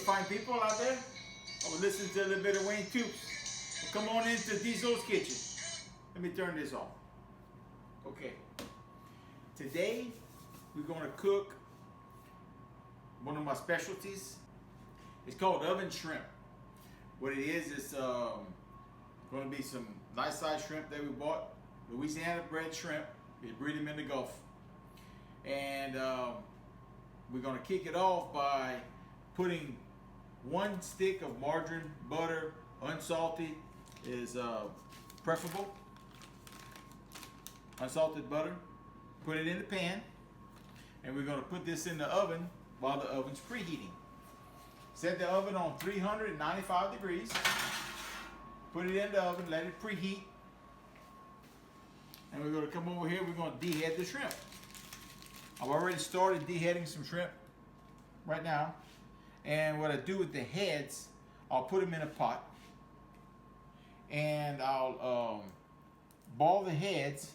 fine people out there. I was listening to a little bit of Wayne Toops. Well, come on into Diesel's Kitchen. Let me turn this off. Okay. Today, we're gonna cook one of my specialties. It's called oven shrimp. What it is, it's gonna be some nice size shrimp that we bought. Louisiana bred shrimp. They breed them in the Gulf. And we're gonna kick it off by putting 1 stick of margarine, butter, unsalted is preferable. Unsalted butter. Put it in the pan, and we're gonna put this in the oven while the oven's preheating. Set the oven on 395 degrees. Put it in the oven, let it preheat. And we're gonna come over here, we're gonna dehead the shrimp. I've already started deheading some shrimp right now. And what I do with the heads, I'll put them in a pot. And I'll ball the heads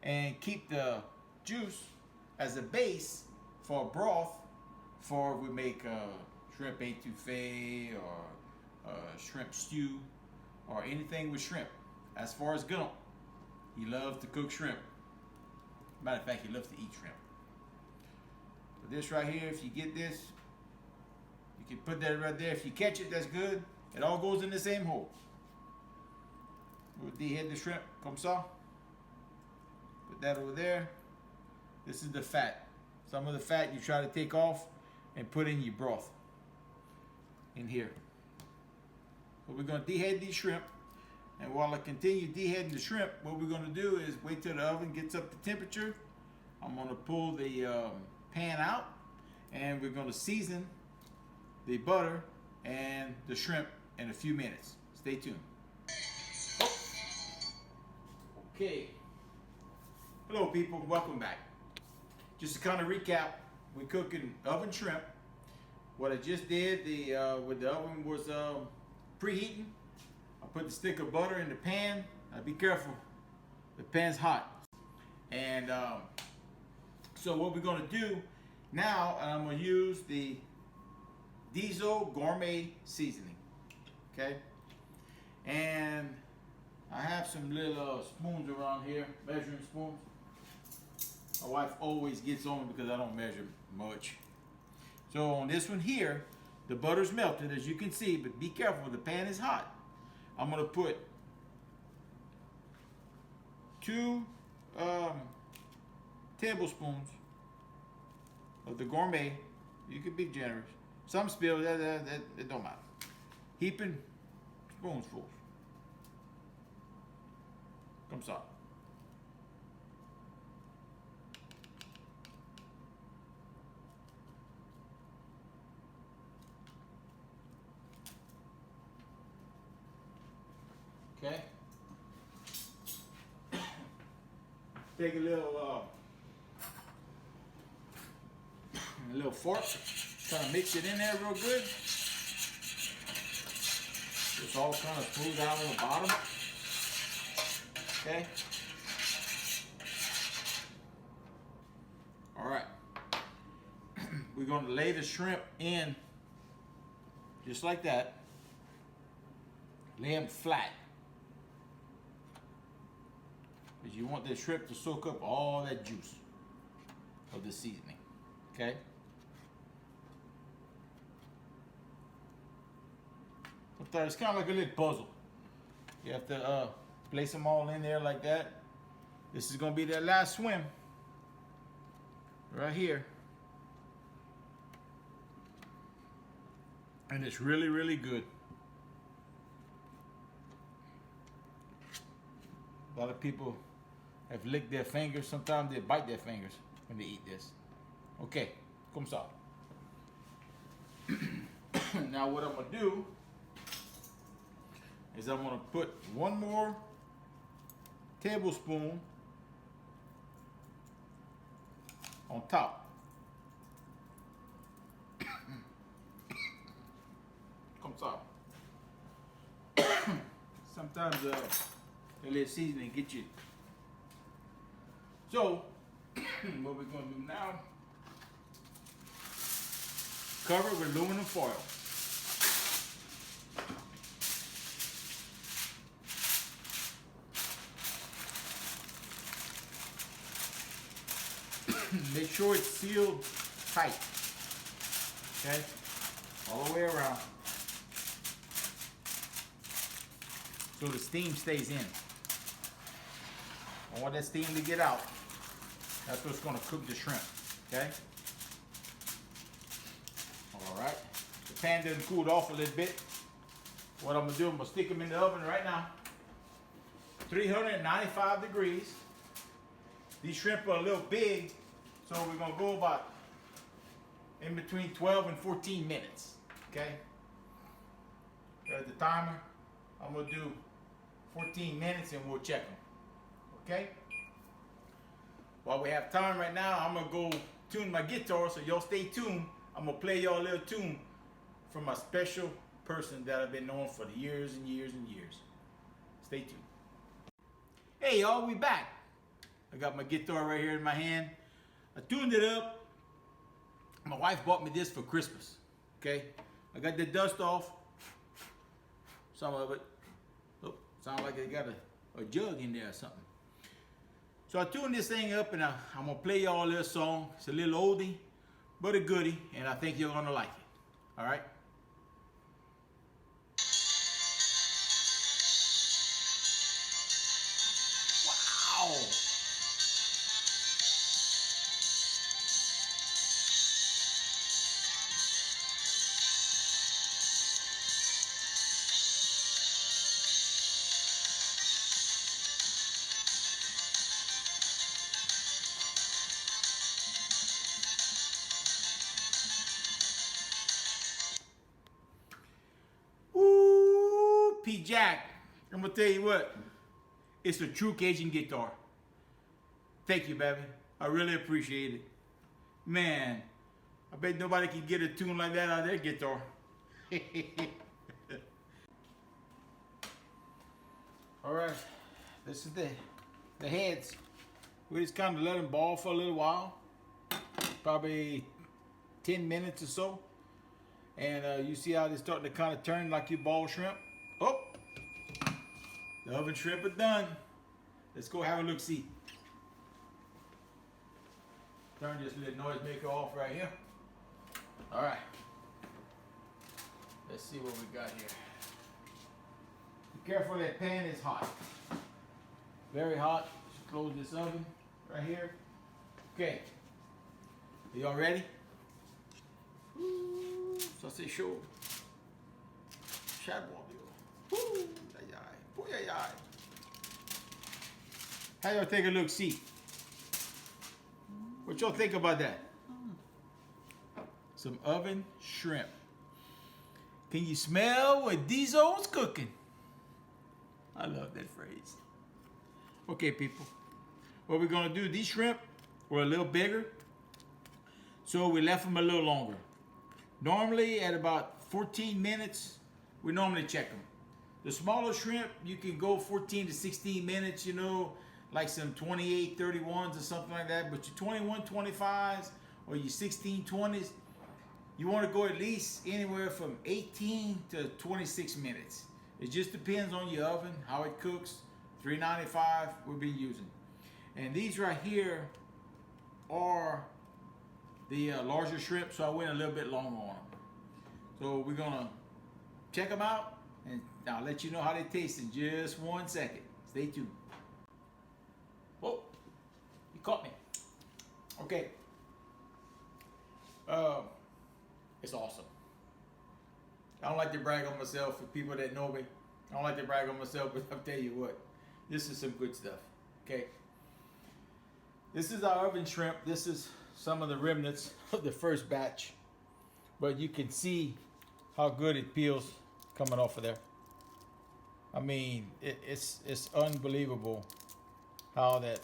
and keep the juice as a base for a broth for if we make shrimp étouffée or shrimp stew or anything with shrimp. As far as Gump, he loves to cook shrimp. Matter of fact, he loves to eat shrimp. But this right here, if you get this, you can put that right there. If you catch it, that's good. It all goes in the same hole. We'll dehead the shrimp, comme ça. Put that over there. This is the fat. Some of the fat you try to take off and put in your broth. In here. So we're going to dehead these shrimp. And while I continue deheading the shrimp, what we're going to do is wait till the oven gets up to temperature. I'm going to pull the pan out. And we're going to season the butter and the shrimp in a few minutes. Stay tuned. Oh. Okay. Hello people, welcome back. Just to kind of recap, we're cooking oven shrimp. What I just did, when the oven was preheating, I put the stick of butter in the pan. Now be careful, the pan's hot. And so what we're gonna do now, I'm gonna use the Diesel Gourmet seasoning, okay? And I have some little spoons around here, measuring spoons. My wife always gets on me because I don't measure much. So on this one here, the butter's melted as you can see, but be careful, the pan is hot. I'm gonna put 2 tablespoons of the gourmet. You can be generous. Some spill, that don't matter. Heaping spoonfuls. Comme ça. Okay. Take a little fork, kind of mix it in there real good. It's all kind of smooth out on the bottom. Okay. All right. We're going to lay the shrimp in just like that. Lay them flat. Because you want the shrimp to soak up all that juice of the seasoning. Okay. Sometimes it's kind of like a little puzzle. You have to place them all in there like that. This is going to be their last swim. Right here. And it's really, really good. A lot of people have licked their fingers. Sometimes they bite their fingers when they eat this. Okay, comme ça. Now what I'm going to do is I'm going to put 1 more tablespoon on top. Comme ça. Sometimes a little seasoning get you. So what we're going to do now Cover it with aluminum foil. Make sure it's sealed tight. Okay? All the way around. So the steam stays in. I want that steam to get out. That's what's going to cook the shrimp. Okay? Alright. The pan done cooled off a little bit. What I'm going to do, I'm going to stick them in the oven right now. 395 degrees. These shrimp are a little big, so we're going to go about in between 12 and 14 minutes. Okay? There's the timer. I'm going to do 14 minutes and we'll check them. Okay? While we have time right now, I'm going to go tune my guitar, so y'all stay tuned. I'm going to play y'all a little tune from a special person that I've been knowing for years and years and years. Stay tuned. Hey y'all, we back. I got my guitar right here in my hand. I tuned it up. My wife bought me this for Christmas. Okay? I got the dust off. Some of it. Oh, sounds like I got a jug in there or something. So I tuned this thing up and I'm going to play y'all a little song. It's a little oldie, but a goodie, and I think you're going to like it. All right? Wow! P. Jack, I'm gonna tell you what, it's a true Cajun guitar. Thank you, baby. I really appreciate it. Man, I bet nobody can get a tune like that out of their guitar. All right, this is the heads. We just kind of let them ball for a little while, probably 10 minutes or so. And you see how they're starting to kind of turn like you ball shrimp. Oh, the oven shrimp are done. Let's go have a look see. Turn this little noisemaker off right here. All right. Let's see what we got here. Be careful, that pan is hot. Very hot. Just close this oven right here. Okay. Are y'all ready? Ça c'est chaud. Charbon. How y'all take a look see? What y'all think about that? Some oven shrimp. Can you smell what Diesel's cooking? I love that phrase. Okay, people. What we're gonna do, these shrimp were a little bigger, so we left them a little longer. Normally at about 14 minutes, we normally check them. The smaller shrimp, you can go 14 to 16 minutes, you know, like some 28, 31s or something like that. But your 21, 25s or your 16, 20s, you want to go at least anywhere from 18 to 26 minutes. It just depends on your oven, how it cooks. 395 we'll be using. And these right here are the larger shrimp, so I went a little bit longer on them. So we're gonna check them out, and I'll let you know how they taste in just 1 second. Stay tuned. Oh, you caught me. Okay. It's awesome. I don't like to brag on myself for people that know me. I don't like to brag on myself, but I'll tell you what, this is some good stuff. Okay. This is our oven shrimp. This is some of the remnants of the first batch, but you can see how good it peels coming off of there. I mean, it's unbelievable how that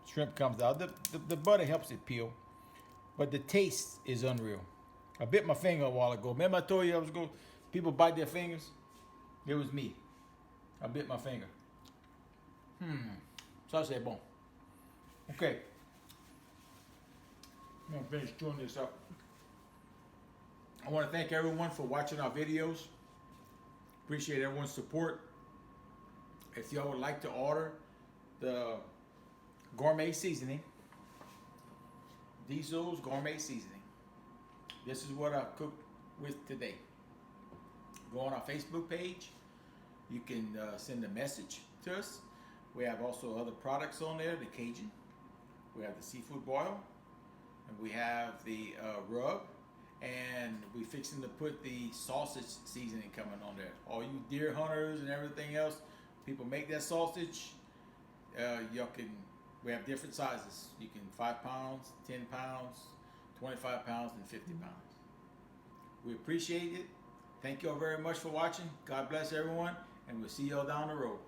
shrimp comes out. The butter helps it peel, but the taste is unreal. I bit my finger a while ago. Remember I told you people bite their fingers? It was me. I bit my finger. Ça c'est bon. Okay. I'm gonna finish chewing this up. I want to thank everyone for watching our videos. Appreciate everyone's support. If y'all would like to order the gourmet seasoning, Diesel's gourmet seasoning, this is what I cooked with today. Go on our Facebook page. You can send a message to us. We have also other products on there, the Cajun. We have the seafood boil. And we have the rub. And we fixing to put the sausage seasoning coming on there. All you deer hunters and everything else, people make that sausage. Y'all can, we have different sizes. You can 5 pounds, 10 pounds, 25 pounds, and 50 pounds. We appreciate it. Thank you all very much for watching. God bless everyone, and we'll see y'all down the road.